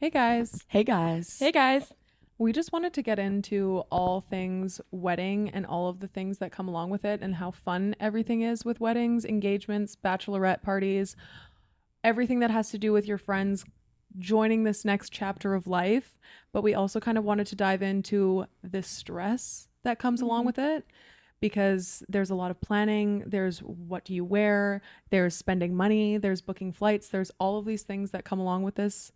Hey guys. Hey guys. Hey guys. We just wanted to get into all things wedding and all of the things that come along with it and how fun everything is with weddings, engagements, bachelorette parties, everything that has to do with your friends joining this next chapter of life. But we also kind of wanted to dive into the stress that comes along with it, because there's a lot of planning. There's what do you wear? There's spending money. There's booking flights. There's all of these things that come along with this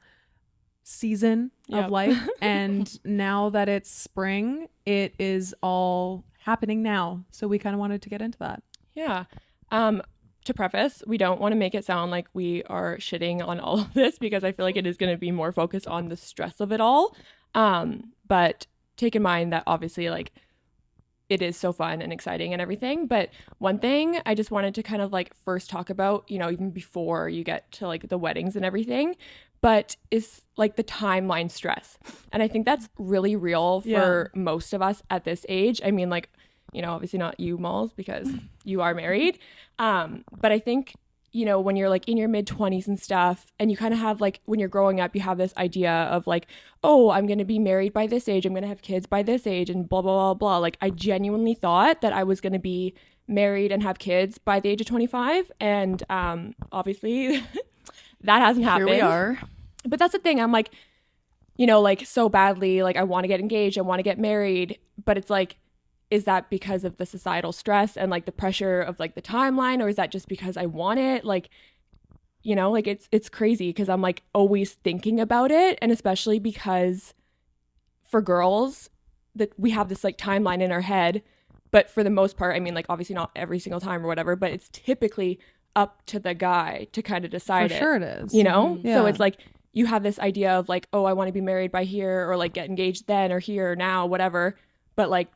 season of life. And now that it's spring, it is all happening now. So we kind of wanted to get into that. Yeah. To preface, we don't want to make it sound like we are shitting on all of this, because I feel like it is going to be more focused on the stress of it all. But take in mind that obviously, like, it is so fun and exciting and everything. But one thing I just wanted to kind of like first talk about, you know, even before you get to like the weddings and everything, but is like the timeline stress. And I think that's really real for most of us at this age. I mean, like, you know, obviously not you, Malls, because you are married. But I think, you know, when you're like in your mid-20s and stuff, and you kind of have like, when you're growing up, you have this idea of like, oh, I'm going to be married by this age, I'm going to have kids by this age, and blah, blah, blah, blah. Like, I genuinely thought that I was going to be married and have kids by the age of 25. And obviously that hasn't happened. Here we are. But that's the thing. I'm like, you know, like so badly, like I want to get engaged, I want to get married. But it's like, is that because of the societal stress and like the pressure of like the timeline, or is that just because I want it? Like, you know, like it's crazy, because I'm like always thinking about it. And especially because for girls, that we have this like timeline in our head, but for the most part, I mean, like obviously not every single time or whatever, but it's typically up to the guy to kind of decide For sure it is. you know? Yeah. So it's like you have this idea of like, oh, I want to be married by here, or like get engaged then or here or now, whatever. But like,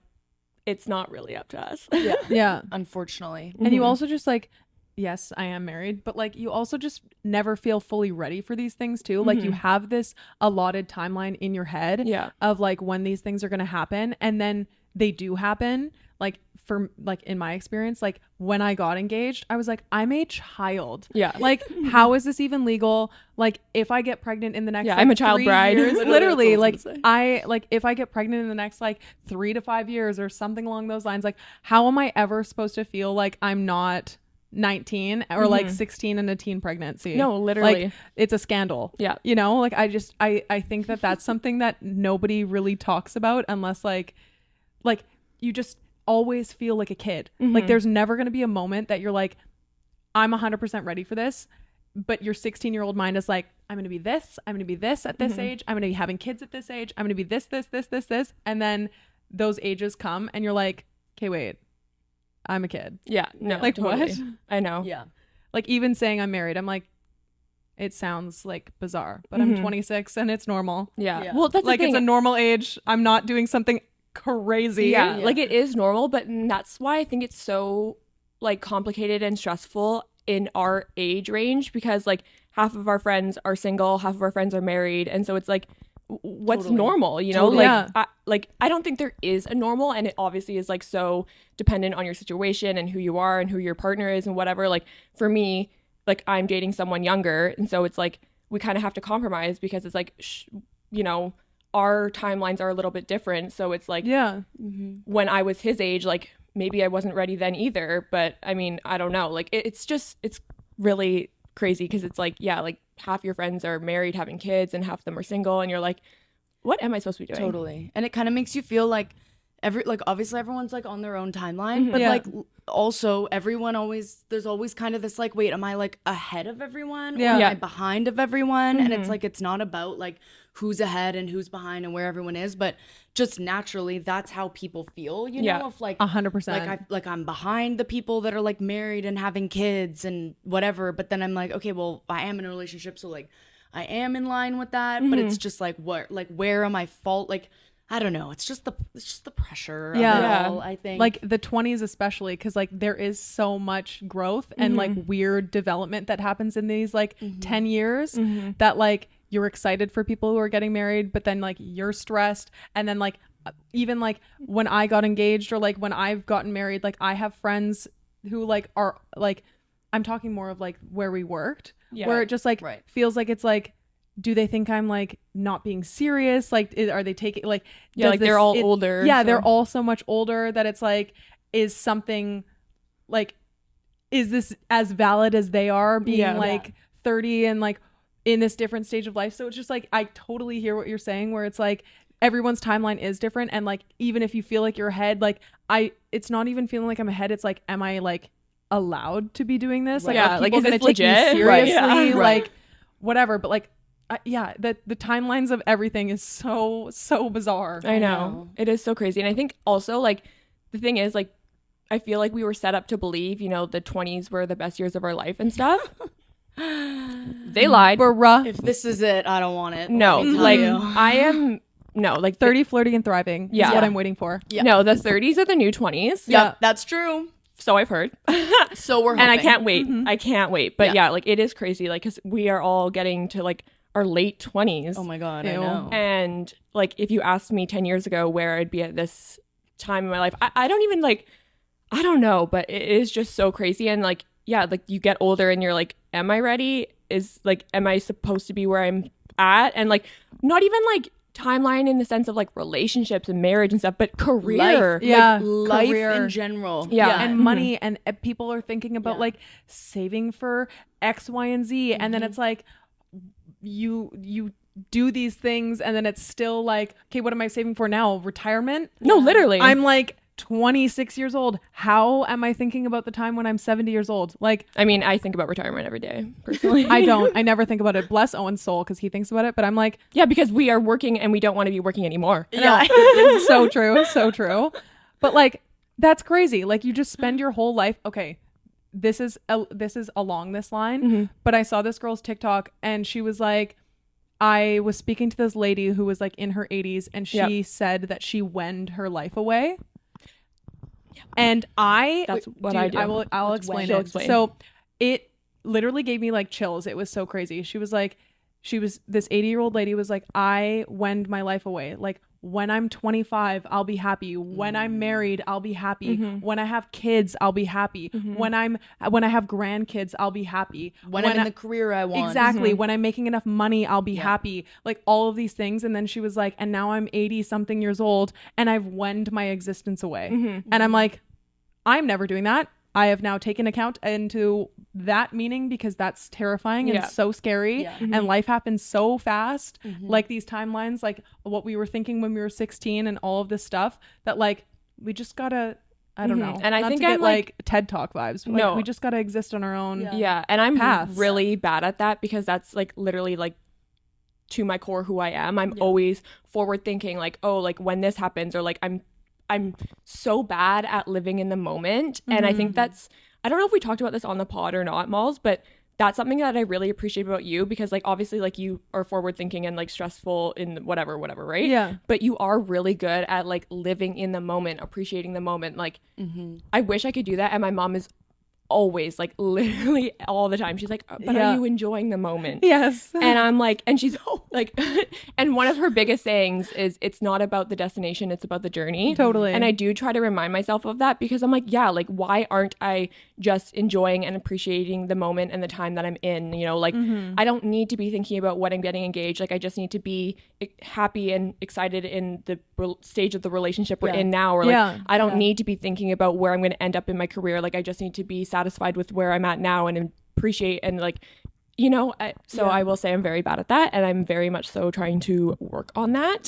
it's not really up to us. Yeah. Unfortunately. And you also just like, yes, I am married, but like you also just never feel fully ready for these things too. Like you have this allotted timeline in your head of like when these things are going to happen, and then they do happen. Like for like in my experience, like when I got engaged, I was like, I'm a child. Yeah. Like how is this even legal? Like if I get pregnant in the next I'm a child 3 bride. years, Literally, literally that's like what I if I get pregnant in the next like 3 to 5 years or something along those lines, like how am I ever supposed to feel like I'm not 19 or like 16 in a teen pregnancy? No, literally. Like it's a scandal. Yeah. You know, like I think that that's something that nobody really talks about, unless like you just always feel like a kid. Like there's never going to be a moment that you're like, I'm 100% ready for this, but your 16-year-old mind is like, I'm going to be this, I'm going to be this at this age, I'm going to be having kids at this age, I'm going to be this, and then those ages come and you're like, okay, wait, I'm a kid. Yeah. No. Like totally. what? I know. Yeah. Like even saying I'm married, I'm like, it sounds like bizarre, but I'm 26 and it's normal. Yeah. Yeah. Well, that's Like the thing. it's a normal age. I'm not doing something crazy. Yeah, like it is normal, but that's why I think it's so like complicated and stressful in our age range, because like half of our friends are single, half of our friends are married, and so it's like what's Totally. normal, you know? Totally. I don't think there is a normal, and it obviously is like so dependent on your situation and who you are and who your partner is and whatever. Like for me, like I'm dating someone younger, and so it's like we kind of have to compromise, because it's like you know, our timelines are a little bit different. So it's like, when I was his age, like maybe I wasn't ready then either. But I mean, I don't know. Like it's really crazy, because it's like, yeah, like half your friends are married, having kids, and half of them are single. And you're like, what am I supposed to be doing? Totally. And it kind of makes you feel like obviously everyone's like on their own timeline, but Yeah. like also there's always kind of this like, wait, am I like ahead of everyone? Yeah. Or am Yeah. I behind of everyone? And it's like, it's not about like who's ahead and who's behind and where everyone is, but just naturally that's how people feel, you Yeah. know, of like 100%. I'm behind the people that are like married and having kids and whatever, but then I'm like, okay, well, I am in a relationship, so like I am in line with that, but it's just like where am I fault? Like I don't know. It's just the pressure of it all, I think. Like the 20s especially, because like there is so much growth and like weird development that happens in these like 10 years that like you're excited for people who are getting married, but then like you're stressed. And then like even like when I got engaged or like when I've gotten married, like I have friends who like are like, I'm talking more of like where we worked, where it just like feels like it's like do they think I'm like not being serious? Like, are they taking like, Yeah, like they're all older. Yeah, so. they're all so much older that it's like, is something like, is this as valid as they are being like 30 and like in this different stage of life? So it's just like, I totally hear what you're saying, where it's like everyone's timeline is different. And like, even if you feel like you're ahead, like it's not even feeling like I'm ahead. It's like, am I like allowed to be doing this? Like, are people is gonna this take me legit? seriously? Right. Like whatever. But like, the timelines of everything is so bizarre. I know. It is so crazy. And I think also like the thing is like, I feel like we were set up to believe, you know, the 20s were the best years of our life and stuff. They lied. If this is it, I don't want it. No, Let me tell like you. I am like 30, flirty, and thriving is Yeah. what I'm waiting for. Yeah. No, the 30s are the new 20s. Yeah, that's true. So I've heard. So we're hoping. And I can't wait. I can't wait. But yeah, like it is crazy. Like, because we are all getting to like our late 20s. Oh my God, I Ew. know. And like, if you asked me 10 years ago where I'd be at this time in my life, I don't even like, I don't know, but it is just so crazy. And like, yeah, like you get older and you're like, am I ready? Is like, am I supposed to be where I'm at? And like, not even like timeline in the sense of like relationships and marriage and stuff, but career. Life, Yeah, life career. in general. Yeah. And money, and people are thinking about Yeah. like saving for X, Y, and Z, and then it's like you do these things, and then it's still like, okay, what am I saving for now? Retirement? No, literally. I'm like 26 years old. How am I thinking about the time when I'm 70 years old? Like, I mean, I think about retirement every day, personally. I don't. I never think about it. Bless Owen's soul, because he thinks about it. But I'm like, Yeah, because we are working and we don't want to be working anymore. Yeah. it's so true, so true. But like, that's crazy. Like, you just spend your whole life. Okay, this is along this line. But I saw this girl's TikTok, and she was like, I was speaking to this lady who was like in her 80s, and she said that she wenned her life away. And That's what I do. I'll What's explain She'll it. explain. So it literally gave me like chills. It was so crazy. She was this 80-year-old lady was like, I wend my life away. Like, when I'm 25, I'll be happy. When I'm married, I'll be happy. When I have kids, I'll be happy. When I have grandkids, I'll be happy. When I'm in the career I want. Exactly. When I'm making enough money, I'll be happy. Like, all of these things. And then she was like, and now I'm 80 something years old, and I've wend my existence away. And I'm like, I'm never doing that. I have now taken account into that meaning, because that's terrifying and so scary. Yeah. And life happens so fast. Like, these timelines, like what we were thinking when we were 16 and all of this stuff, that like, we just gotta, I don't know. And I not think to get I'm like TED Talk vibes. But, like, No. we just gotta exist on our own. Yeah, and I'm Paths. really bad at that, because that's like literally like to my core who I am. I'm always forward thinking, like, oh, like when this happens, or like I'm so bad at living in the moment. And I think that's, I don't know if we talked about this on the pod or not, Malls, but that's something that I really appreciate about you, because like obviously like you are forward thinking and like stressful in whatever, right? Yeah. But you are really good at like living in the moment, appreciating the moment. Like I wish I could do that. And my mom is always like literally all the time, she's like, but are you enjoying the moment? Yes. And I'm like, and she's like, and one of her biggest sayings is, it's not about the destination, it's about the journey. Totally. And I do try to remind myself of that, because I'm like, yeah, like why aren't I just enjoying and appreciating the moment and the time that I'm in? You know, like I don't need to be thinking about when I'm getting engaged. Like I just need to be happy and excited in the stage of the relationship we're in now. Or like I don't need to be thinking about where I'm going to end up in my career. Like I just need to be satisfied with where I'm at now and appreciate and like, you know, I will say I'm very bad at that, and I'm very much so trying to work on that.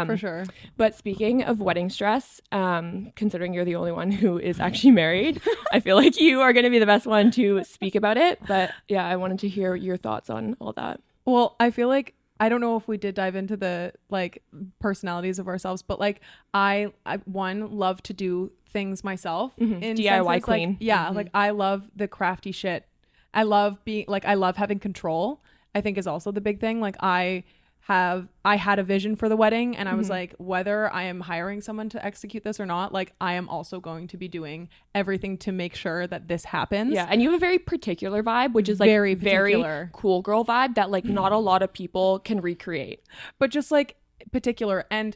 For sure. But speaking of wedding stress, considering you're the only one who is actually married, I feel like you are going to be the best one to speak about it. But yeah, I wanted to hear your thoughts on all that. Well, I feel like, I don't know if we did dive into the like personalities of ourselves, but like I love to do things myself in DIY senses, queen. Like, like I love the crafty shit. I love being like, I love having control, I think is also the big thing. Like I had a vision for the wedding, and I was like, whether I am hiring someone to execute this or not, like I am also going to be doing everything to make sure that this happens. Yeah, and you have a very particular vibe, which is like Very very particular. cool girl vibe that like not a lot of people can recreate. But just like particular, and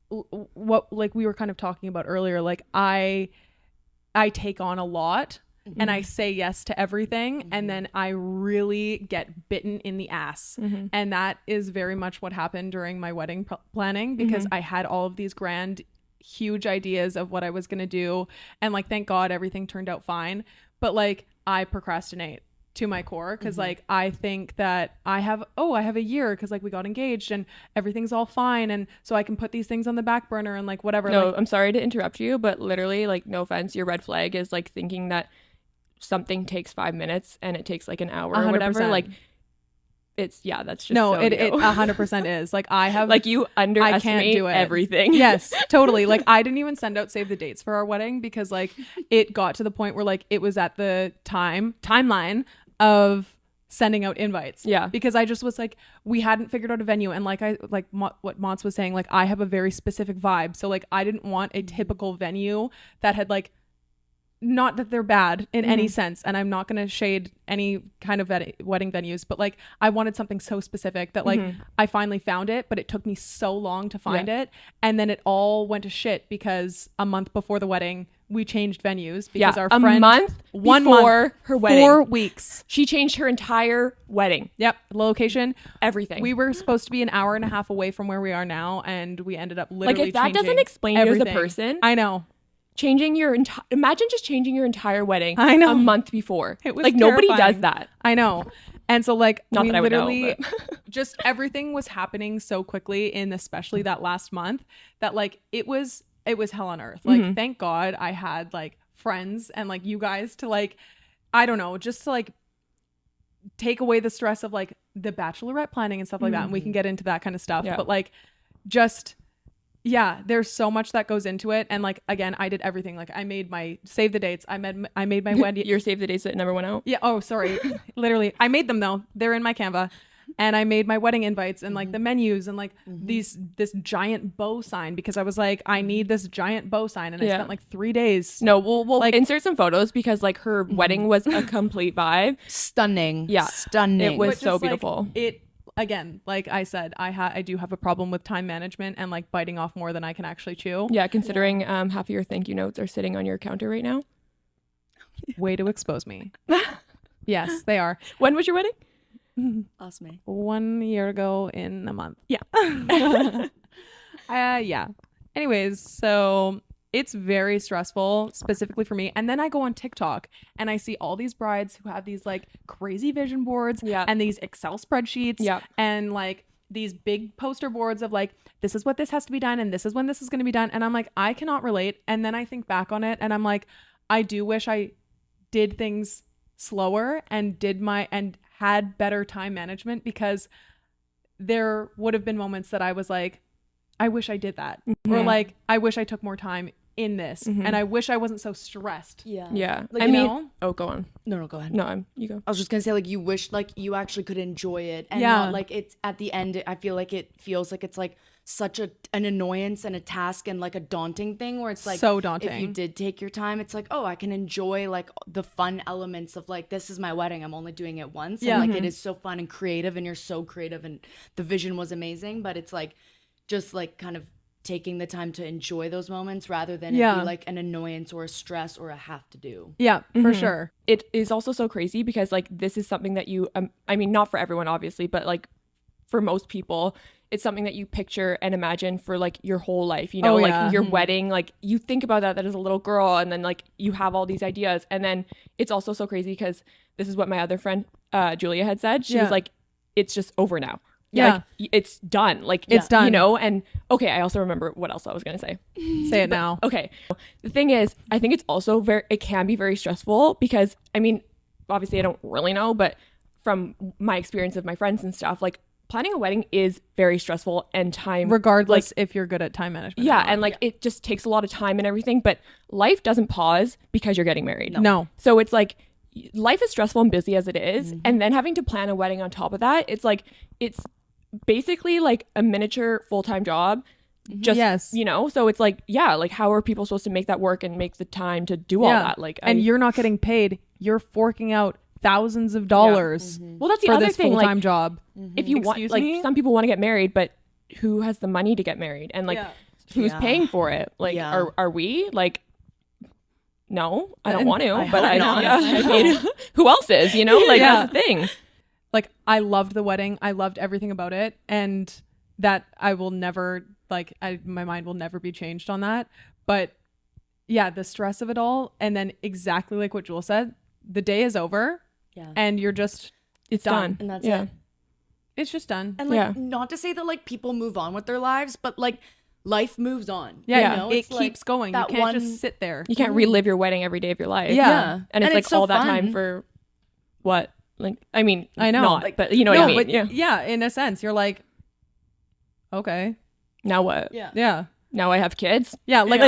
what like we were kind of talking about earlier, like I take on a lot, and I say yes to everything, and then I really get bitten in the ass. And that is very much what happened during my wedding planning, because I had all of these grand, huge ideas of what I was going to do. And like, thank God everything turned out fine. But like, I procrastinate to my core, because like, I think that I have a year, because like we got engaged and everything's all fine, and so I can put these things on the back burner and like whatever. No, like, I'm sorry to interrupt you, but literally, like, no offense, your red flag is like thinking that something takes 5 minutes and it takes like an hour or whatever. 100%. Like, it's that's just no, so it you. 100% is like, I have like, you underestimate do it. everything. Yes, totally. Like, I didn't even send out save the dates for our wedding, because like it got to the point where like it was at the timeline of sending out invites. Yeah. Because I just was like, we hadn't figured out a venue, and like what Mons was saying, like I have a very specific vibe, so like I didn't want a typical venue that had like, not that they're bad in any sense, and I'm not going to shade any kind of wedding venues, but like I wanted something so specific that like I finally found it, but it took me so long to find it, and then it all went to shit because a month before the wedding we changed venues, because our friend, one month her wedding, 4 weeks, she changed her entire wedding. Yep, location, everything. We were supposed to be an hour and a half away from where we are now, and we ended up literally like, if that changing doesn't explain everything. you as a person, I know. Changing your imagine just changing your entire wedding I know. a month before. It was like, nobody terrifying. does that. I know. And so like, Not we that I would know, literally but just everything was happening so quickly, in especially that last month, that like it was hell on earth. Like, thank God I had like friends and like you guys to like, I don't know, just to like take away the stress of like the bachelorette planning and stuff like that. And we can get into that kind of stuff. Yeah. But like, just, yeah, there's so much that goes into it. And like, again, I did everything. Like, I made my save the dates. I made my wedding. Your save the dates that never went out. Yeah. Oh, sorry. Literally, I made them though. They're in my Canva, and I made my wedding invites and like the menus and like this giant bow sign, because I was like, I need this giant bow sign, and I spent like 3 days. No, we'll like, insert some photos, because like her wedding was a complete vibe. Stunning. Yeah, Stunning. it was But so just, like, beautiful. it again, like I said, I do have a problem with time management and like biting off more than I can actually chew. Yeah, considering half of your thank you notes are sitting on your counter right now. Way to expose me. Yes, they are. When was your wedding? Last May. 1 year ago in a month. Yeah. Yeah. Anyways, so it's very stressful, specifically for me. And then I go on TikTok and I see all these brides who have these like crazy vision boards and these Excel spreadsheets and like these big poster boards of like, this is what this has to be done and this is when this is going to be done. And I'm like, I cannot relate. And then I think back on it and I'm like, I do wish I did things slower and had better time management, because there would have been moments that I was like, I wish I did that. Or like, I wish I took more time in this, and I wish I wasn't so stressed. Yeah. Like, I mean, oh, go on. No, go ahead. No, you go. I was just gonna say, like, you wish like you actually could enjoy it, and not like it's at the end. I feel like it feels like it's like such an annoyance and a task and like a daunting thing, where it's like so daunting. If you did take your time, it's like, oh, I can enjoy like the fun elements of like, this is my wedding, I'm only doing it once, and like it is so fun and creative, and you're so creative, and the vision was amazing, but it's like just like kind of taking the time to enjoy those moments rather than it be like an annoyance or a stress or a have to do. Yeah, for sure. It is also so crazy because like this is something that you I mean, not for everyone obviously, but like for most people it's something that you picture and imagine for like your whole life, you know, like your wedding, like you think about that as a little girl, and then like you have all these ideas, and then it's also so crazy because this is what my other friend Julia had said. She was like, it's just over now. Like, it's done. Like, it's done. You know, and okay, I also remember what else I was going to say. Say it now. Okay. The thing is, I think it's also it can be very stressful because, I mean, obviously I don't really know, but from my experience of my friends and stuff, like planning a wedding is very stressful and time. Regardless like, if you're good at time management. Yeah. And like, it just takes a lot of time and everything, but life doesn't pause because you're getting married. No. So it's like, life is stressful and busy as it is. And then having to plan a wedding on top of that, it's like, it's basically like a miniature full-time job, just you know, so it's like, like how are people supposed to make that work and make the time to do all that? Like, and you're not getting paid, you're forking out thousands of dollars well, that's the for other this thing, full-time like, job. if you want, like, some people want to get married, but who has the money to get married, and like who's paying for it? Like, are we like, no, I don't want to, but hope I not. I mean, who else is, you know, like that's the thing. Like I loved the wedding. I loved everything about it. And that I will never my mind will never be changed on that. But yeah, the stress of it all. And then exactly like what Jewel said, the day is over and you're just, it's done. And that's it. It's just done. And like, not to say that like people move on with their lives, but like life moves on. Yeah, you know? it It's keeps like going. You can't just sit there. You can't relive your wedding every day of your life. Yeah. And it's like so all that fun. time for what? Like, I mean, I know. not, Like, but you know what I mean? But Yeah. in a sense, you're like, okay. Now what? Yeah. Now I have kids. Yeah, like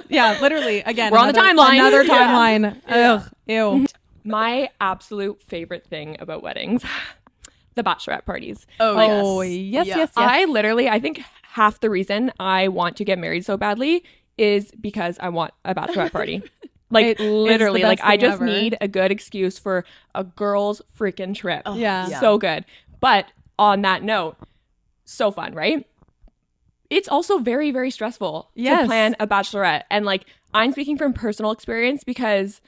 yeah, literally. Again, We're on the timeline. Another Yeah. timeline. Ugh, ew. My absolute favorite thing about weddings, the bachelorette parties. Oh, yes. I think half the reason I want to get married so badly is because I want a bachelorette party. Like It is literally, the like best I thing just ever. need a good excuse for a girl's freaking trip. Yeah. So good. But on that note, so fun, right? It's also very, very stressful to plan a bachelorette. And like I'm speaking from personal experience because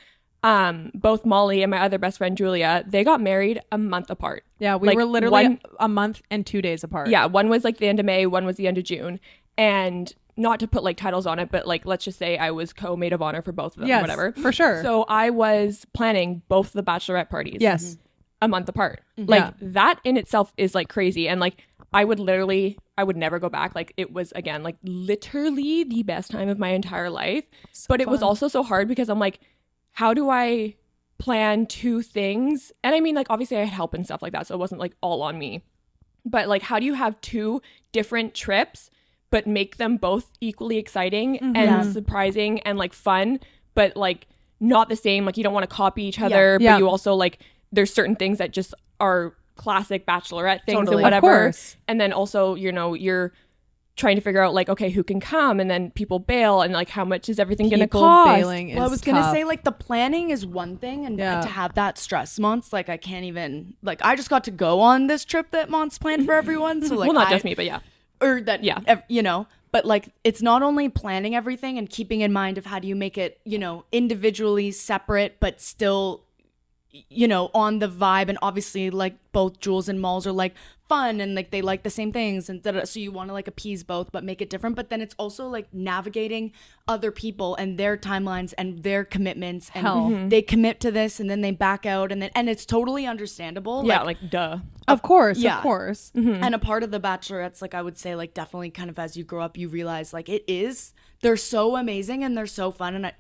both Molly and my other best friend Julia, they got married a month apart. Yeah, we Like, were literally one- a month and 2 days apart. Yeah, one was like the end of May, one was the end of June. And not to put like titles on it, but like let's just say I was co-maid of honor for both of them, Yes, whatever. for sure. So I was planning both the bachelorette parties. Yes. A month apart. Mm-hmm. Like Yeah. that in itself is like crazy. And like I would never go back. Like it was again like literally the best time of my entire life. But it was also so hard because I'm like, how do I plan two things? And I mean like obviously I had help and stuff like that, so it wasn't like all on me. But like how do you have two different trips but make them both equally exciting and surprising and like fun, but like not the same? Like you don't want to copy each other, Yeah. but you also like there's certain things that just are classic bachelorette things Totally. and Of whatever. course. And then also, you know, you're trying to figure out like, okay, who can come, and then people bail, and like how much is everything going to People cost? bailing is Well, I was gonna tough. say like the planning is one thing, and Yeah. to have that stress months, like I can't even like I just got to go on this trip that Mont's planned for everyone. So like Well, not just me, but yeah. or that Yeah. you know, but like it's not only planning everything and keeping in mind of how do you make it, you know, individually separate but still, you know, on the vibe. And obviously like both Jules and Malls are like fun and like they like the same things and so you want to like appease both but make it different. But then it's also like navigating other people and their timelines and their commitments, and Hell. they commit to this and then they back out, and it's totally understandable. Yeah, like duh. Of course, Yeah. of course. And a part of the bachelorettes, like I would say, like definitely kind of as you grow up you realize like they're so amazing and they're so fun, and I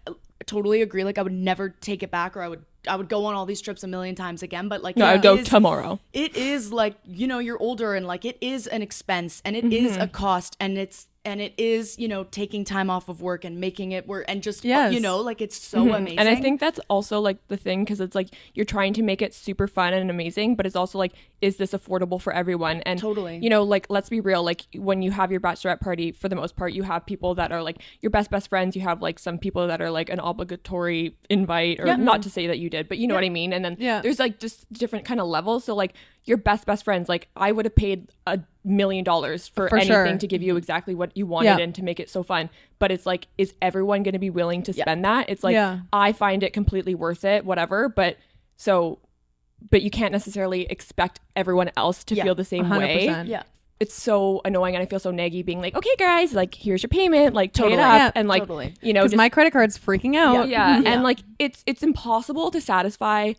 totally agree. Like I would never take it back, or I would go on all these trips a million times again, but like No, I would it go is- tomorrow. it is like, you know, you're older and like it is an expense and it is a cost, and it is, you know, taking time off of work and making it work, and just Yes. you know, like it's so amazing. And I think that's also like the thing, because it's like you're trying to make it super fun and amazing, but it's also like, is this affordable for everyone? And Totally. you know, like let's be real, like when you have your bachelorette party, for the most part you have people that are like your best friends, you have like some people that are like an obligatory invite, or not to say that you did, but you know what I mean. And then there's like just different kind of levels. So like your best friends, like I would have paid $1 million for anything sure. to give you exactly what you wanted and to make it so fun. But it's like, is everyone going to be willing to spend that? It's like, I find it completely worth it, whatever. But you can't necessarily expect everyone else to feel the same way. 100%. yeah. It's so annoying, and I feel so naggy being like, okay guys, like here's your payment, like pay it Totally. up. Yeah, and like totally. you know, Because just my credit card's freaking out. yeah. And like it's impossible to satisfy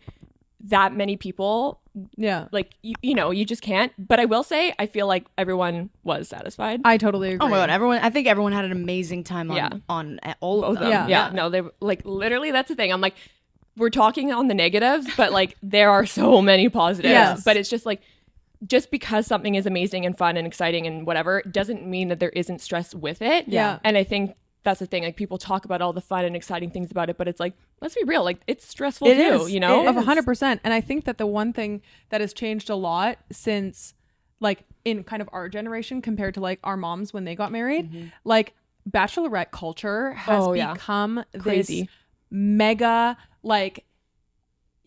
that many people. Yeah. Like you know, you just can't. But I will say, I feel like everyone was satisfied. I totally agree. Oh my god, I think everyone had an amazing time on all of them. Yeah. No, they were like, literally, that's the thing. I'm like, we're talking on the negatives, but like there are so many positives. Yes. But it's just like, just because something is amazing and fun and exciting and whatever doesn't mean that there isn't stress with it. Yeah. And I think that's the thing. Like people talk about all the fun and exciting things about it, but it's like, let's be real. Like it's stressful It too, is. you know? Of 100%. And I think that the one thing that has changed a lot since like in kind of our generation compared to like our moms when they got married, like bachelorette culture has Oh, yeah. become Crazy. this mega like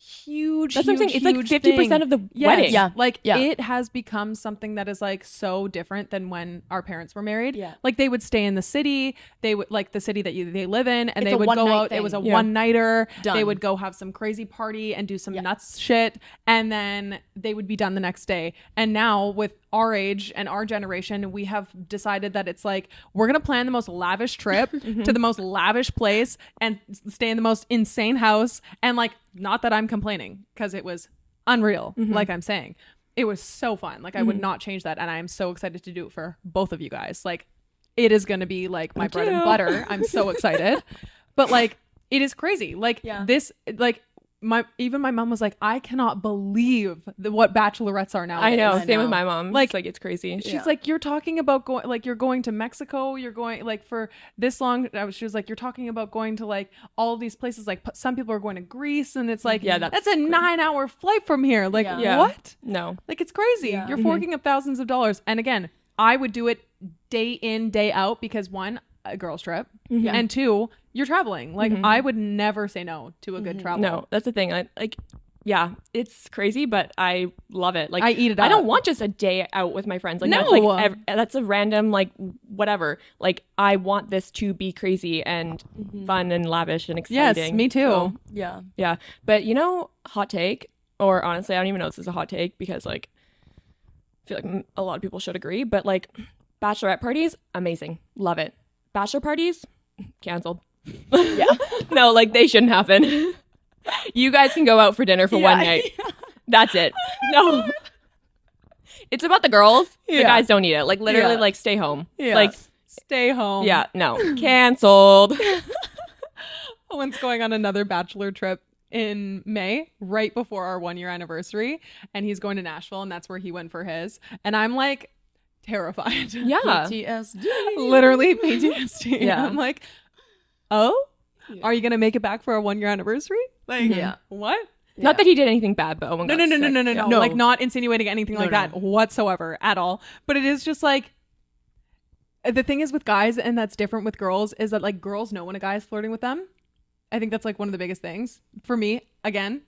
huge. That's what I'm saying. It's like 50% of the wedding. Yeah. Like Yeah. it has become something that is like so different than when our parents were married. Yeah. Like they would stay in the city. They would like the city that they live in, and It's they a would go one-night out. thing. It was a Yeah. one-nighter. Done. They would go have some crazy party and do some Yeah. nuts shit, and then they would be done the next day. And now with our age and our generation, we have decided that it's like we're gonna plan the most lavish trip to the most lavish place and stay in the most insane house. And like, not that I'm complaining, because it was unreal. Like I'm saying, it was so fun. Like I would not change that, and I am so excited to do it for both of you guys. Like it is gonna be like my bread and butter. I'm so excited. But like it is crazy. Like this, like my mom was like, I cannot believe what bachelorettes are now. I know. I Same know. with my mom. Like- Like it's crazy. She's like, you're talking about going, like you're going to Mexico, you're going like for this long. She was like, you're talking about going to like all these places. Like some people are going to Greece, and it's like, Yeah, that's a 9-hour flight from here. Like Yeah. what? No. Like it's crazy. Yeah. You're forking up thousands of dollars. And again, I would do it day in, day out, because one, a girl's trip, and two, you're traveling. Like I would never say no to a good travel. No, that's the thing. Like, yeah, it's crazy, but I love it. Like, I eat it I up. don't want just a day out with my friends. Like, No. that's like that's a random like whatever. Like, I want this to be crazy and fun and lavish and exciting. Yes, me too. So, Yeah. yeah, but you know, hot take, or honestly, I don't even know if this is a hot take because like, I feel like a lot of people should agree. But like, bachelorette parties, amazing, love it. Bachelor parties, canceled. Yeah. No, like they shouldn't happen. You guys can go out for dinner for one night. That's it. No. It's about the girls. The Yeah. guys don't need it. Like literally, Yeah. like stay home. Yeah. Like, Stay home. yeah, no. Canceled. Owen's going on another bachelor trip in May, right before our 1-year anniversary, and he's going to Nashville, and that's where he went for his. And I'm like terrified. Yeah. PTSD. Literally PTSD. Yeah. I'm like, oh, are you gonna make it back for our 1-year anniversary? Like, Yeah. what? Not that he did anything bad, but Owen No, got no, sick. no. Yeah. No. Like, not insinuating anything like No. that whatsoever at all. But it is just like, the thing is with guys, and that's different with girls, is that like girls know when a guy is flirting with them. I think that's like one of the biggest things for me. Again,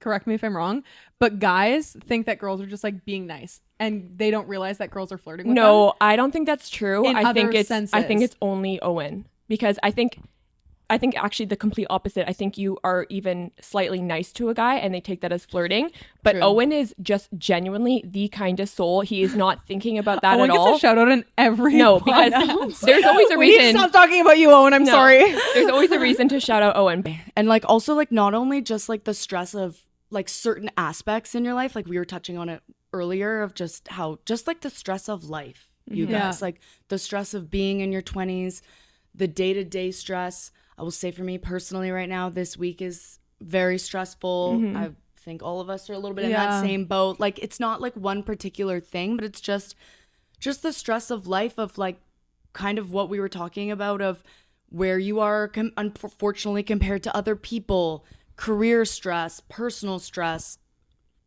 correct me if I'm wrong, but guys think that girls are just like being nice, and they don't realize that girls are flirting with them. No, I don't think that's true. In I think other it's senses. only Owen, because I think actually the complete opposite. I think you are even slightly nice to a guy and they take that as flirting. But True. Owen is just genuinely the kindest soul. He is not thinking about that Owen at gets all. a shout out in every No, because podcast. there's always a We need to reason. stop talking about you, Owen. I'm No. sorry. There's always a reason to shout out Owen. And like also like not only just like the stress of like certain aspects in your life, like we were touching on it earlier, of just how just like the stress of life, you Yeah. guys, like the stress of being in your 20s, the day-to-day stress. I will say for me personally right now, this week is very stressful. I think all of us are a little bit in Yeah. that same boat. Like it's not like one particular thing, but it's just the stress of life, of like kind of what we were talking about, of where you are unfortunately compared to other people, career stress, personal stress,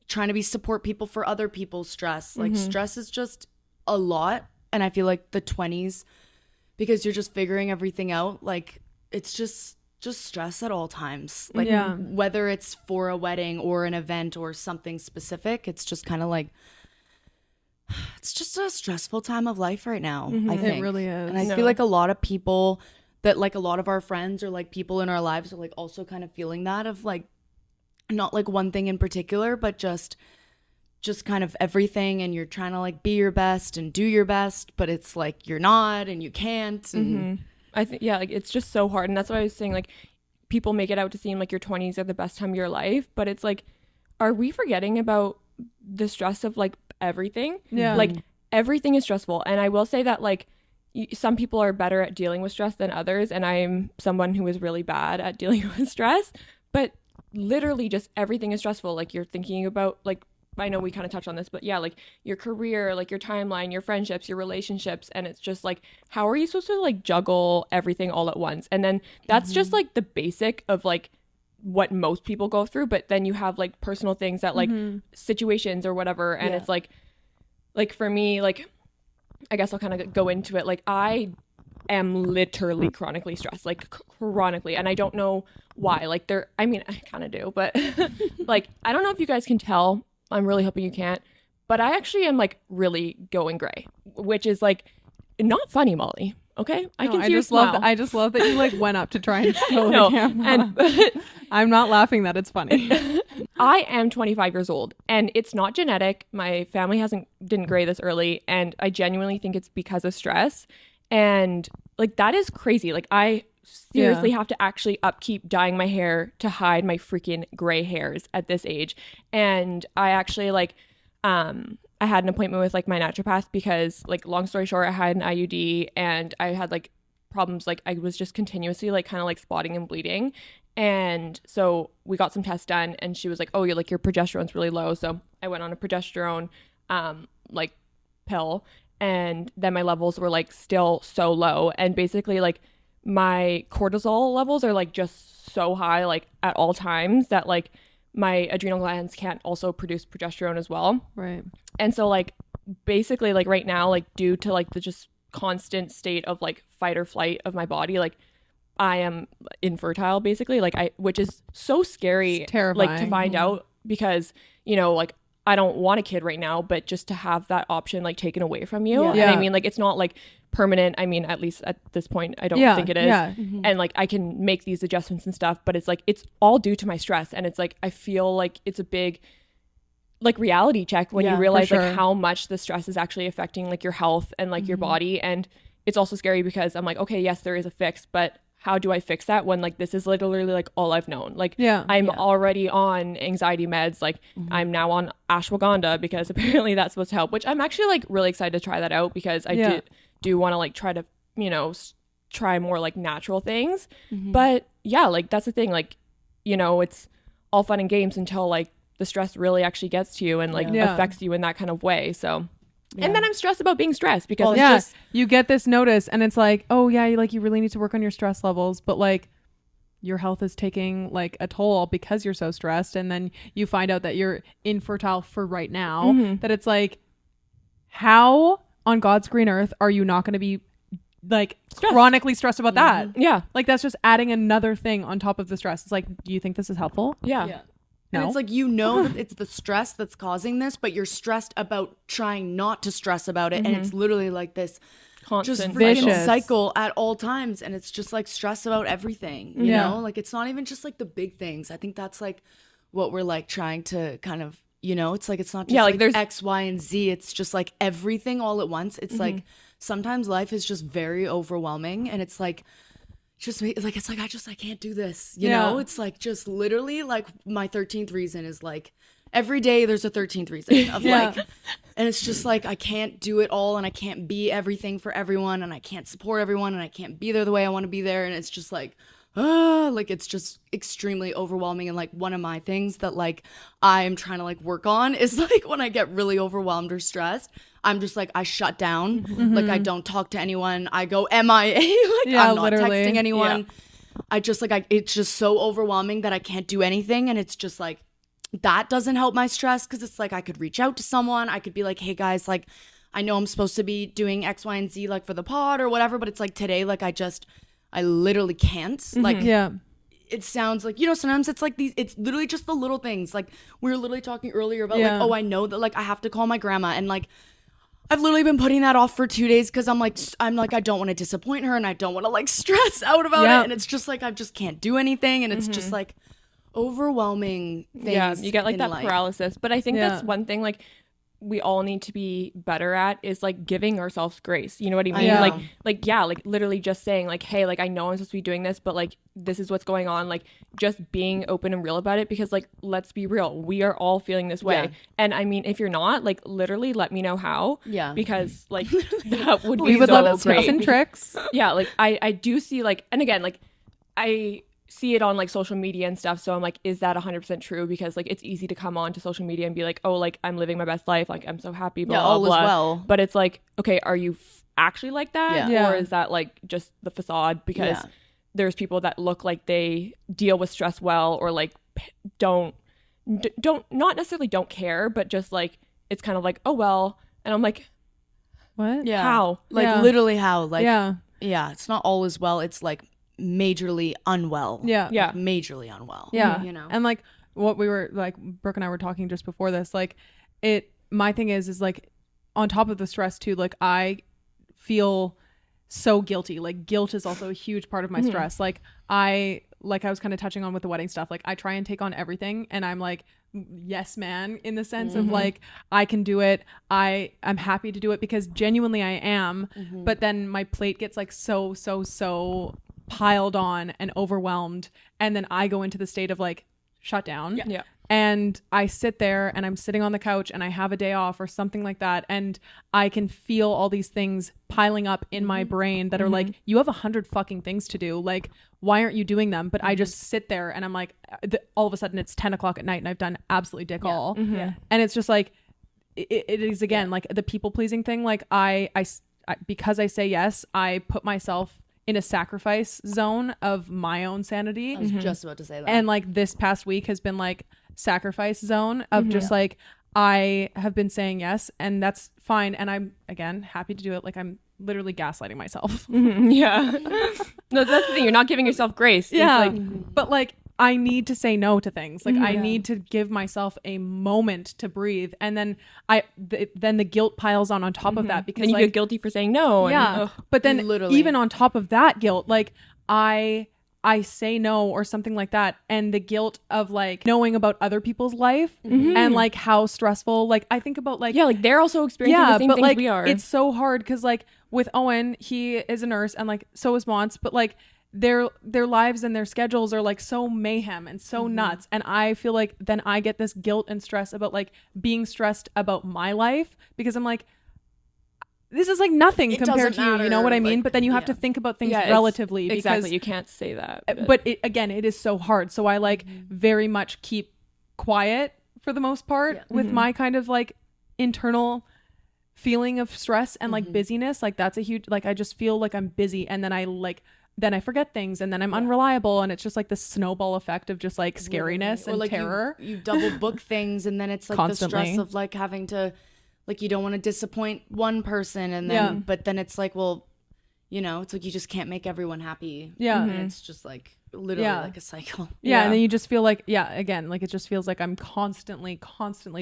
trying to be support people for other people's stress. Like stress is just a lot. And I feel like the 20s, because you're just figuring everything out, like it's just stress at all times. Like Yeah. whether it's for a wedding or an event or something specific, it's just kind of like, it's just a stressful time of life right now, I think. It really is. And I No. feel like a lot of people that like a lot of our friends or like people in our lives are like also kind of feeling that, of like not like one thing in particular, but just kind of everything, and you're trying to like be your best and do your best, but it's like you're not and you can't. And I think, yeah, like it's just so hard. And that's what I was saying. Like, people make it out to seem like your 20s are the best time of your life, but it's like, are we forgetting about the stress of like everything? Yeah. Like, everything is stressful. And I will say that like some people are better at dealing with stress than others, and I'm someone who is really bad at dealing with stress. But literally, just everything is stressful. Like, you're thinking about, like, I know we kind of touched on this, but yeah, like your career, like your timeline, your friendships, your relationships. And it's just like, how are you supposed to like juggle everything all at once? And then that's just like the basic of like what most people go through. But then you have like personal things that like situations or whatever. And Yeah. it's like for me, like, I guess I'll kind of go into it. Like, I am literally chronically stressed, like chronically, and I don't know why. Like I mean, I kind of do, but like I don't know if you guys can tell. I'm really hoping you can't, but I actually am like really going gray, which is like not funny, Molly. Okay, I can see your smile. I just love that you like went up to try and show No, the camera. I'm not laughing that it's funny. I am 25 years old, and it's not genetic. My family didn't gray this early, and I genuinely think it's because of stress. And like that is crazy. Like I seriously have to actually upkeep dyeing my hair to hide my freaking gray hairs at this age. And I actually like I had an appointment with like my naturopath because like long story short, I had an IUD and I had like problems, like I was just continuously like kind of like spotting and bleeding. And so we got some tests done and she was like, oh, your progesterone's really low. So I went on a progesterone like pill, and then my levels were like still so low, and basically like my cortisol levels are like just so high like at all times that like my adrenal glands can't also produce progesterone as well. Right. And so like basically like right now, like due to like the just constant state of like fight or flight of my body, like I am infertile basically, like which is so scary, it's terrifying. Like to find out, because you know like I don't want a kid right now, but just to have that option like taken away from you. Yeah. And I mean like it's not like permanent. I mean, at least at this point, I don't think it is. Yeah. And like I can make these adjustments and stuff, but it's like it's all due to my stress. And it's like I feel like it's a big like reality check when you realize like how much the stress is actually affecting like your health and like your body. And it's also scary because I'm like, okay, yes, there is a fix, but how do I fix that when like this is literally like all I've known? Like I'm already on anxiety meds. Like I'm now on ashwagandha because apparently that's supposed to help, which I'm actually like really excited to try that out because I do want to like try to, you know, try more like natural things. But yeah, like that's the thing, like, you know, it's all fun and games until like the stress really actually gets to you and like affects you in that kind of way. So and then I'm stressed about being stressed because it's just, you get this notice and it's like, oh yeah, you really need to work on your stress levels, but like your health is taking like a toll because you're so stressed. And then you find out that you're infertile for right now, that it's like, how on God's green earth are you not going to be like chronically stressed about that? Yeah. Like that's just adding another thing on top of the stress. It's like, do you think this is helpful? Yeah. And No? it's like, you know that it's the stress that's causing this, but you're stressed about trying not to stress about it. And it's literally like this constant just freaking vicious cycle at all times. And it's just like stress about everything, you know? Like it's not even just like the big things. I think that's like what we're like trying to kind of, you know, it's like, it's not just like there's X, Y, and Z. It's just like everything all at once. It's like sometimes life is just very overwhelming, and it's like, I can't do this, you know? It's like just literally like my 13th reason is like every day there's a 13th reason of like, and it's just like I can't do it all, and I can't be everything for everyone, and I can't support everyone, and I can't be there the way I want to be there, and it's just like like it's just extremely overwhelming. And like one of my things that like I'm trying to like work on is like when I get really overwhelmed or stressed, I'm just like I shut down, like I don't talk to anyone, I go MIA, like I'm not literally. texting anyone. I just like it's just so overwhelming that I can't do anything. And it's just like that doesn't help my stress, because it's like I could reach out to someone, I could be like, hey guys, like I know I'm supposed to be doing X, Y, and Z like for the pod or whatever, but it's like today, like I literally can't. Like it sounds like, you know, sometimes it's like it's literally just the little things. Like we were literally talking earlier about like, oh, I know that like I have to call my grandma, and like I've literally been putting that off for 2 days because I'm like I don't want to disappoint her, and I don't want to like stress out about it, and it's just like I just can't do anything, and it's just like overwhelming things. Yeah, you get like that life. paralysis. But I think that's one thing like we all need to be better at is like giving ourselves grace. You know what I mean? Like literally just saying like, hey, like I know I'm supposed to be doing this, but like this is what's going on. Like just being open and real about it, because like let's be real, we are all feeling this way. And I mean, if you're not, like literally let me know how. Yeah. Because like that would be would so love great. tips and tricks. Yeah, like I do see like, and again, like I see it on like social media and stuff, so I'm like, is that 100% true? Because like it's easy to come on to social media and be like, oh, like I'm living my best life, like I'm so happy, blah, all blah, is blah. well. But it's like, okay, are you actually like that? Or is that like just the facade? Because there's people that look like they deal with stress well, or like don't not necessarily don't care, but just like it's kind of like, oh well. And I'm like, what? how? Like literally how? Like Yeah, it's not all as well. It's like majorly unwell. Yeah. Yeah. Like, majorly unwell. Yeah. You know? And like what we were like, Brooke and I were talking just before this, like my thing is like on top of the stress too, like I feel so guilty. Like guilt is also a huge part of my stress. Like I was kind of touching on with the wedding stuff. Like I try and take on everything and I'm like, yes, man, in the sense of like, I can do it. I'm happy to do it because genuinely I am. But then my plate gets like so piled on and overwhelmed. And then I go into the state of like shut down. Yeah. And I sit there and I'm sitting on the couch and I have a day off or something like that. And I can feel all these things piling up in my brain that are like, you have 100 fucking things to do. Like, why aren't you doing them? But I just sit there and I'm like, all of a sudden it's 10 o'clock at night and I've done absolutely dick all. And it's just like, it is again, like the people pleasing thing. Like I, because I say yes, I put myself in a sacrifice zone of my own sanity. I was just about to say that. And like this past week has been like sacrifice zone of just like, I have been saying yes and that's fine. And I'm again, happy to do it. Like I'm literally gaslighting myself. Yeah. No, that's the thing. You're not giving yourself grace. Yeah. It's like, but like, I need to say no to things. Like I need to give myself a moment to breathe. And then then the guilt piles on top of that because then you like, feel guilty for saying no. yeah. But then Literally. even on top of that guilt, like I say no or something like that. And the guilt of like knowing about other people's life and like how stressful, like I think about like, Yeah, like they're also experiencing the same but things like we are. it's so hard because like with Owen, he is a nurse and like so is Mons, but like their lives and their schedules are like so mayhem and so nuts, and I feel like then I get this guilt and stress about like being stressed about my life because I'm like, this is like nothing compared to you know what I mean? Like, but then you have to think about things it's- relatively exactly. because You can't say that. but it, again, it is so hard. So I like very much keep quiet for the most part with my kind of like internal feeling of stress and like busyness. Like that's a huge, like I just feel like I'm busy and then I forget things and then I'm unreliable and it's just like the snowball effect of just like scariness or and like terror. You double book things and then it's like Constantly. the stress of like having to, like you don't want to disappoint one person and then but then it's like, well, you know, it's like you just can't make everyone happy. Yeah. And it's just like literally like a cycle. Yeah, and then you just feel like, again, like it just feels like I'm constantly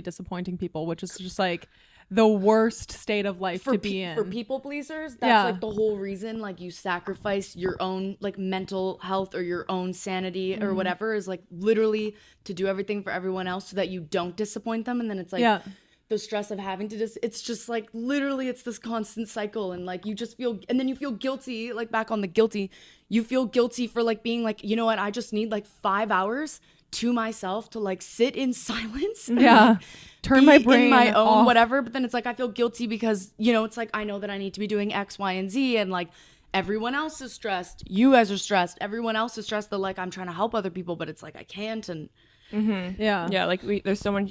disappointing people, which is just like the worst state of life to be in. For people pleasers, that's like the whole reason like you sacrifice your own like mental health or your own sanity or whatever is like literally to do everything for everyone else so that you don't disappoint them. And then it's like the stress of having to it's just like literally it's this constant cycle and like you just feel, and then you feel guilty, like back on the guilty, you feel guilty for like being like, you know what, I just need like 5 hours to myself to like sit in silence. Yeah. Turn my brain in my own off. whatever. But then it's like I feel guilty because, you know, it's like I know that I need to be doing X, Y, and Z, and like everyone else is stressed. You guys are stressed. Everyone else is stressed that like I'm trying to help other people, but it's like I can't. And Yeah. Like there's so much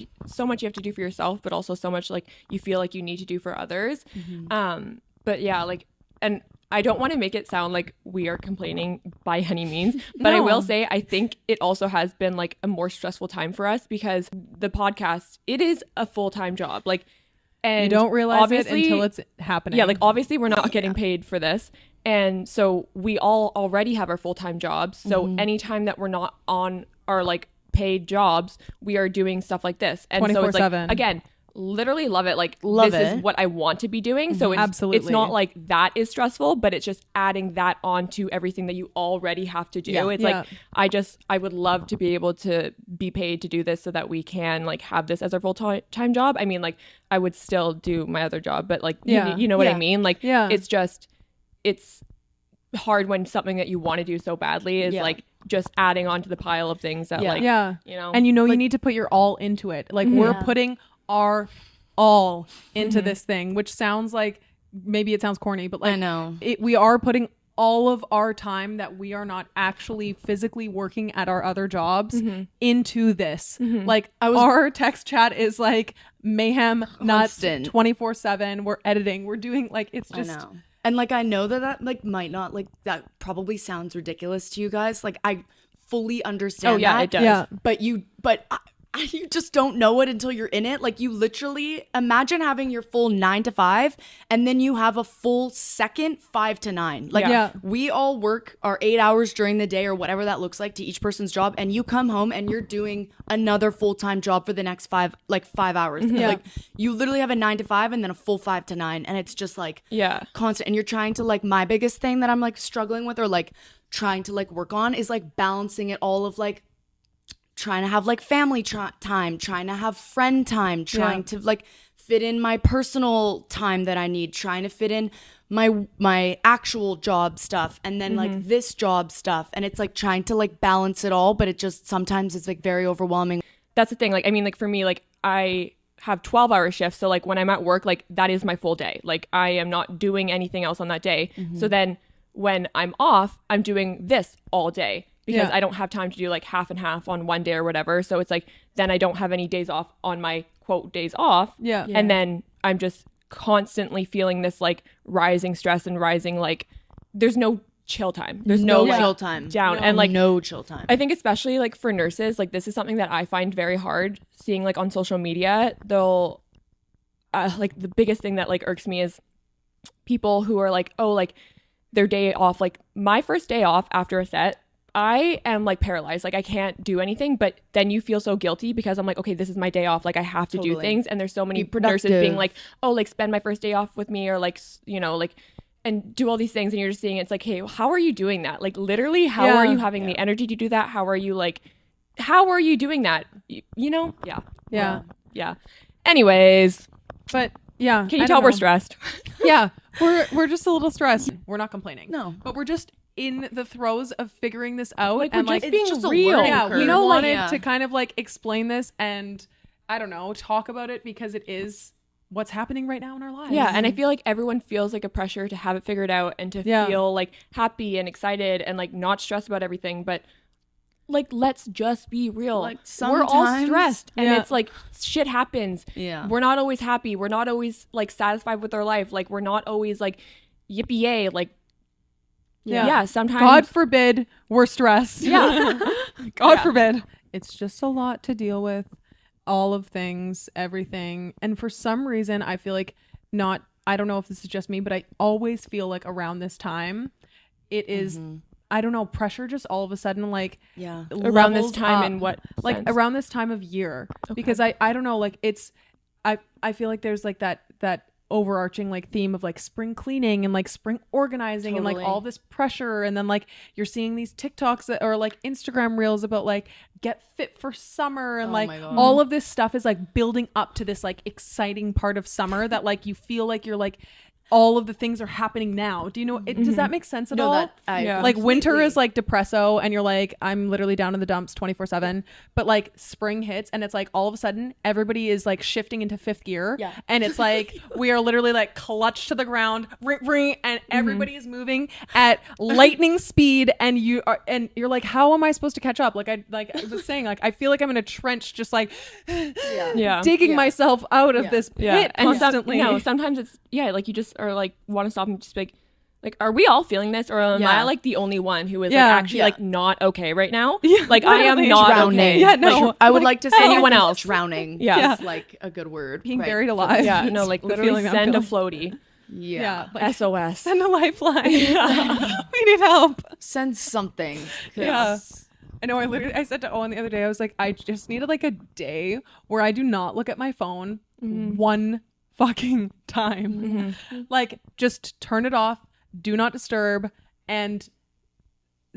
you have to do for yourself, but also so much like you feel like you need to do for others. But yeah, like, and I don't want to make it sound like we are complaining by any means, but I will say I think it also has been like a more stressful time for us because the podcast, it is a full-time job. Like, and You don't realize it obviously- until it's happening. Yeah, like obviously we're not getting paid for this. And so we all already have our full-time jobs. So anytime that we're not on our like paid jobs, we are doing stuff like this. And so it's like, 24/7. again, literally love it. Like Love this it. is what I want to be doing. So it's Absolutely. not like that is stressful, but it's just adding that on to everything that you already have to do. Yeah. It's like I would love to be able to be paid to do this so that we can like have this as our full-time job. I mean, like I would still do my other job, but like you know what I mean? Like it's just it's hard when something that you want to do so badly is like just adding on to the pile of things that like you know, and you know you need to put your all into it. Like we're putting our all into this thing, which sounds like maybe it sounds corny, but like I know we are putting all of our time that we are not actually physically working at our other jobs into this. Like our text chat is like mayhem, nuts, Constant. 24/7. We're editing, we're doing like it's just I know. And like I know that like might not like that probably sounds ridiculous to you guys. Like I fully understand. Oh yeah, that. it does. Yeah. But you just don't know it until you're in it. Like, you literally imagine having your full 9 to 5 and then you have a full second 5 to 9. Like, Yeah. we all work our 8 hours during the day or whatever that looks like to each person's job, and you come home and you're doing another full-time job for the next 5 hours. Yeah. Like, you literally have a 9 to 5 and then a full 5 to 9, and it's just like constant. And you're trying to, like, my biggest thing that I'm like struggling with or like trying to like work on is like balancing it all of like trying to have like family time, trying to have friend time, trying to like fit in my personal time that I need, trying to fit in my actual job stuff, and then like this job stuff, and it's like trying to like balance it all, but it just sometimes it's like very overwhelming. That's the thing. Like, I mean, like for me, like I have 12-hour shifts, so like when I'm at work, like that is my full day. Like I am not doing anything else on that day. So then when I'm off, I'm doing this all day because I don't have time to do like half and half on one day or whatever. So it's like then I don't have any days off on my quote days off. Yeah. And then I'm just constantly feeling this like rising stress and rising like there's no chill time. There's no like, chill time down and like no chill time. I think especially like for nurses, like this is something that I find very hard seeing like on social media. They'll like the biggest thing that like irks me is people who are like, oh, like their day off, like my first day off after a set, I am like paralyzed. Like I can't do anything, but then you feel so guilty because I'm like, okay, this is my day off. Like I have to do things. And there's so many nurses being like, oh, like spend my first day off with me or like, you know, like, and do all these things. And you're just seeing, it's like, hey, how are you doing that? Like literally, how are you having the energy to do that? How are you doing that? You know? Yeah. Yeah. Yeah. Anyways. But yeah. Can you tell we're stressed? Yeah. We're just a little stressed. We're not complaining. No. But we're just in the throes of figuring this out. Like, and we're like just being just a real. learning yeah, curve. we know, like, wanted to kind of like explain this and I don't know, talk about it because it is what's happening right now in our lives. Yeah, and I feel like everyone feels like a pressure to have it figured out and to feel like happy and excited and like not stressed about everything, but like let's just be real. Like we're all stressed and it's like shit happens. Yeah. We're not always happy. We're not always like satisfied with our life. Like we're not always like yippee yay. Like yeah, sometimes God forbid we're stressed. Yeah. God forbid. It's just a lot to deal with. All of things, everything. And for some reason, I feel like I don't know if this is just me, but I always feel like around this time, it is, I don't know, pressure just all of a sudden, like, around this time up. in what like sense? around this time of year, because I don't know, like it's, I feel like there's like that overarching like theme of like spring cleaning and like spring organizing and like all this pressure, and then like you're seeing these TikToks or like Instagram reels about like get fit for summer and like all of this stuff is like building up to this like exciting part of summer that like you feel like you're like all of the things are happening now. Do you know does that make sense at all? Like winter is like depresso and you're like I'm literally down in the dumps 24/7, but like spring hits and it's like all of a sudden everybody is like shifting into fifth gear and it's like we are literally like clutched to the ground and everybody is moving at lightning speed and you're like how am I supposed to catch up? Like I was saying, like I feel like I'm in a trench just like digging myself out of this pit constantly. And sometimes it's like you just are like want to stop and just be like are we all feeling this, or am I like the only one who is like actually like not okay right now? Like I am not drowning. okay. Yeah, no. Like, I would like to say anyone else drowning. Yeah. is like a good word. Being buried alive. Yeah, no, like literally send a floaty. Yeah. Like, SOS. Send a lifeline. We need help. Send something. Yeah. I know. I said to Owen the other day, I was like, I just needed like a day where I do not look at my phone one fucking time. Like just turn it off, do not disturb, and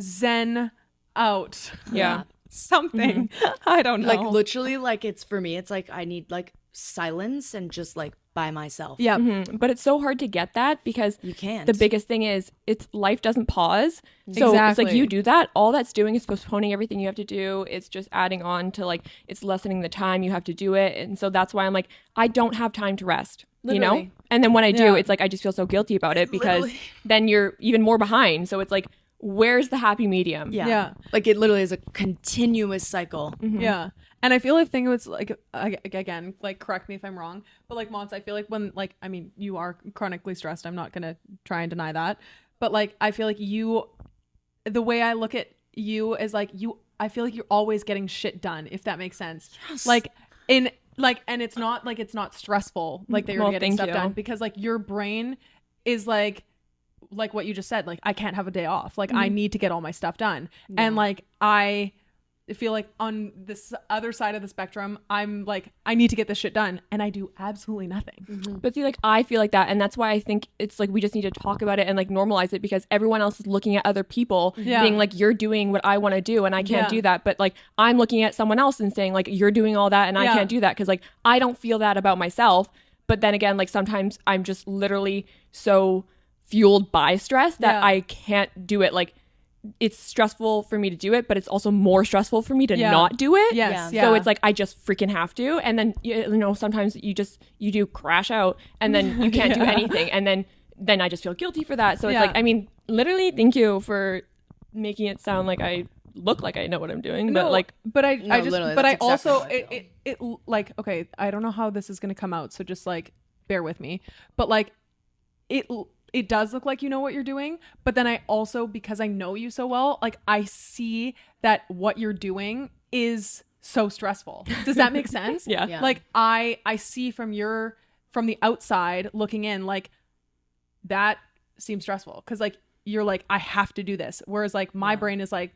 zen out. Yeah. Something. I don't know. Like literally, like it's for me, it's like I need like silence and just like by myself. Yeah. But it's so hard to get that because you can't. The biggest thing is it's life doesn't pause. So it's like you do that, all that's doing is postponing everything you have to do. It's just adding on to like it's lessening the time you have to do it. And so that's why I'm like I don't have time to rest. Literally. You know? And then when I do, it's like I just feel so guilty about it because then you're even more behind. So it's like where's the happy medium? Yeah. Like it literally is a continuous cycle. Yeah. And I feel like thing was like again, like correct me if I'm wrong, but like Mons, I feel like when like I mean you are chronically stressed. I'm not gonna try and deny that, but like I feel like the way I look at you is like you I feel like you're always getting shit done, if that makes sense. Yes. Like and it's not stressful like that you're getting stuff done, because like your brain is like what you just said, like I can't have a day off, like I need to get all my stuff done. And like I feel like on this other side of the spectrum, I'm like, I need to get this shit done, and I do absolutely nothing. But see, like I feel like that, and that's why I think it's like we just need to talk about it and like normalize it, because everyone else is looking at other people being like, you're doing what I want to do and I can't do that. But like I'm looking at someone else and saying like, you're doing all that and I can't do that, because like I don't feel that about myself. But then again, like sometimes I'm just literally so fueled by stress that I can't do it. Like it's stressful for me to do it, but it's also more stressful for me to not do it. So it's like I just freaking have to. And then you know, sometimes you do crash out and then you can't do anything, and then I just feel guilty for that. So it's like, I mean, literally, thank you for making it sound like I look like I know what I'm doing. No, but like, but I also exactly it like, okay, I don't know how this is gonna come out, so just like bear with me. But like it does look like you know what you're doing, but then I also, because I know you so well, like I see that what you're doing is so stressful. Does that make sense? Yeah. Like I see from the outside looking in, like that seems stressful, because like you're like, I have to do this, whereas like my brain is like,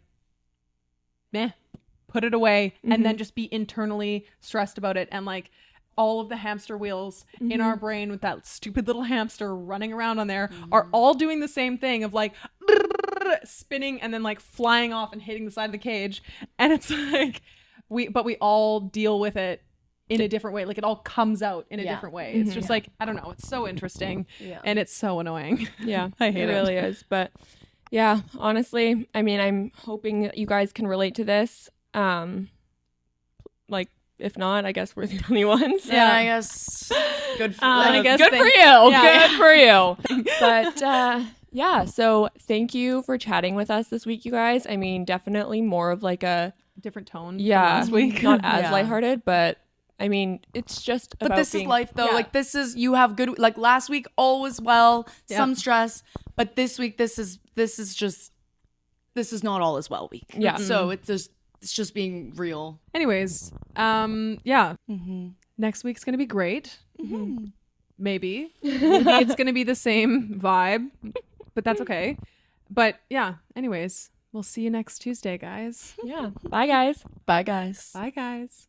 meh, put it away, and then just be internally stressed about it. And like all of the hamster wheels in our brain with that stupid little hamster running around on there are all doing the same thing of like spinning and then like flying off and hitting the side of the cage. And it's like we all deal with it in a different way. Like it all comes out in a different way. It's just like, I don't know, it's so interesting and it's so annoying. I hate it. It really is. But yeah, honestly, I mean, I'm hoping that you guys can relate to this. Like, if not, I guess we're the only ones. Yeah, I guess. Good for, good for you. Good for you. But yeah, so thank you for chatting with us this week, you guys. I mean, definitely more of like a different tone from last week. Not as lighthearted, but I mean, it's just about this is life though. Yeah. Like this is, you have good, like last week all was well, some stress, but this week this is not all as well week. Yeah. So it's just being real. Anyways, next week's gonna be great. Maybe it's gonna be the same vibe, but that's okay. But yeah, anyways, we'll see you next Tuesday, guys. Yeah. Bye, guys. Bye guys. Bye, guys.